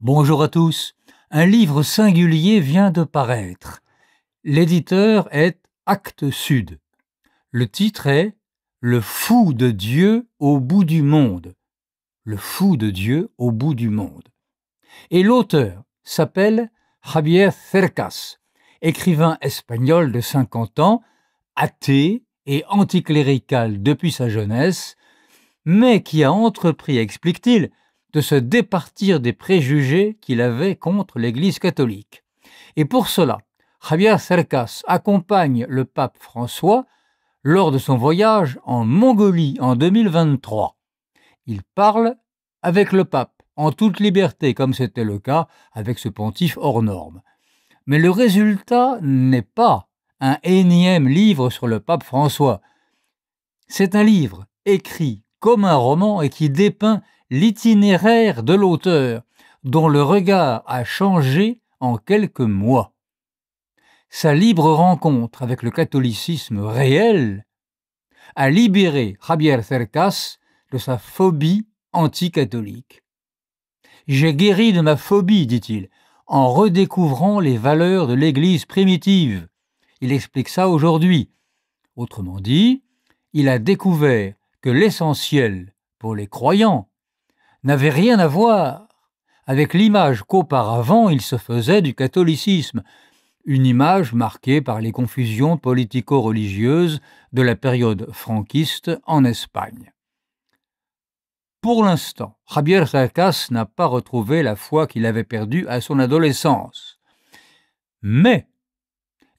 Bonjour à tous. Un livre singulier vient de paraître. L'éditeur est Actes Sud. Le titre est Le fou de Dieu au bout du monde. Le fou de Dieu au bout du monde. Et l'auteur s'appelle Javier Cercas, écrivain espagnol de 50 ans, athée et anticlérical depuis sa jeunesse, mais qui a entrepris, explique-t-il, de se départir des préjugés qu'il avait contre l'Église catholique. Et pour cela, Javier Cercas accompagne le pape François lors de son voyage en Mongolie en 2023. Il parle avec le pape en toute liberté, comme c'était le cas avec ce pontife hors norme. Mais le résultat n'est pas un énième livre sur le pape François. C'est un livre écrit comme un roman et qui dépeint l'itinéraire de l'auteur, dont le regard a changé en quelques mois. Sa libre rencontre avec le catholicisme réel a libéré Javier Cercas de sa phobie anticatholique. « J'ai guéri de ma phobie, dit-il, en redécouvrant les valeurs de l'Église primitive. » Il explique ça aujourd'hui. Autrement dit, il a découvert que l'essentiel pour les croyants n'avait rien à voir avec l'image qu'auparavant il se faisait du catholicisme, une image marquée par les confusions politico-religieuses de la période franquiste en Espagne. Pour l'instant, Javier Cercas n'a pas retrouvé la foi qu'il avait perdue à son adolescence. Mais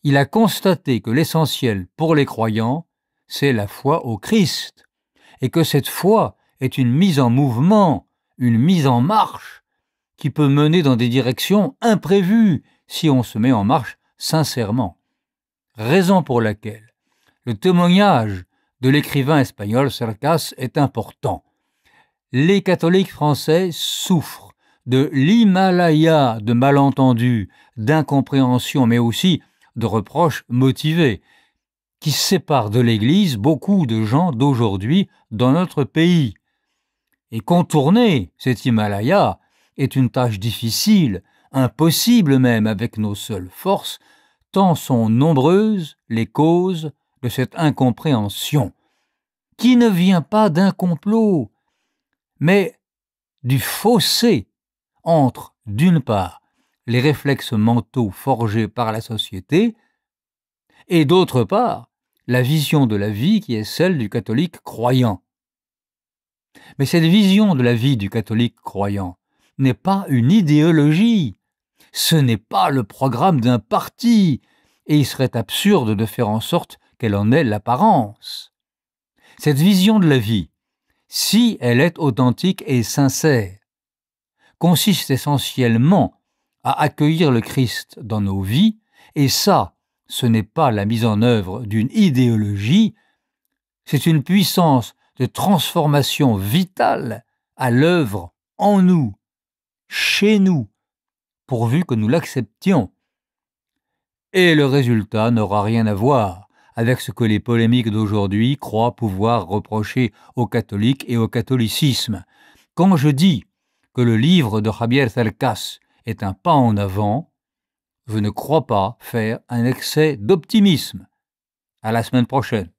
il a constaté que l'essentiel pour les croyants, c'est la foi au Christ, et que cette foi est une mise en mouvement, une mise en marche, qui peut mener dans des directions imprévues si on se met en marche sincèrement. Raison pour laquelle le témoignage de l'écrivain espagnol Cercas est important. Les catholiques français souffrent de l'Himalaya de malentendus, d'incompréhensions, mais aussi de reproches motivés, qui séparent de l'Église beaucoup de gens d'aujourd'hui dans notre pays. Et contourner cet Himalaya est une tâche difficile, impossible même avec nos seules forces, tant sont nombreuses les causes de cette incompréhension, qui ne vient pas d'un complot, mais du fossé entre, d'une part, les réflexes mentaux forgés par la société, et d'autre part, la vision de la vie qui est celle du catholique croyant. Mais cette vision de la vie du catholique croyant n'est pas une idéologie, ce n'est pas le programme d'un parti, et il serait absurde de faire en sorte qu'elle en ait l'apparence. Cette vision de la vie, si elle est authentique et sincère, consiste essentiellement à accueillir le Christ dans nos vies, et ça, ce n'est pas la mise en œuvre d'une idéologie, c'est une puissance de transformation vitale à l'œuvre en nous, chez nous, pourvu que nous l'acceptions. Et le résultat n'aura rien à voir avec ce que les polémiques d'aujourd'hui croient pouvoir reprocher aux catholiques et au catholicisme. Quand je dis que le livre de Javier Cercas est un pas en avant, je ne crois pas faire un excès d'optimisme. À la semaine prochaine.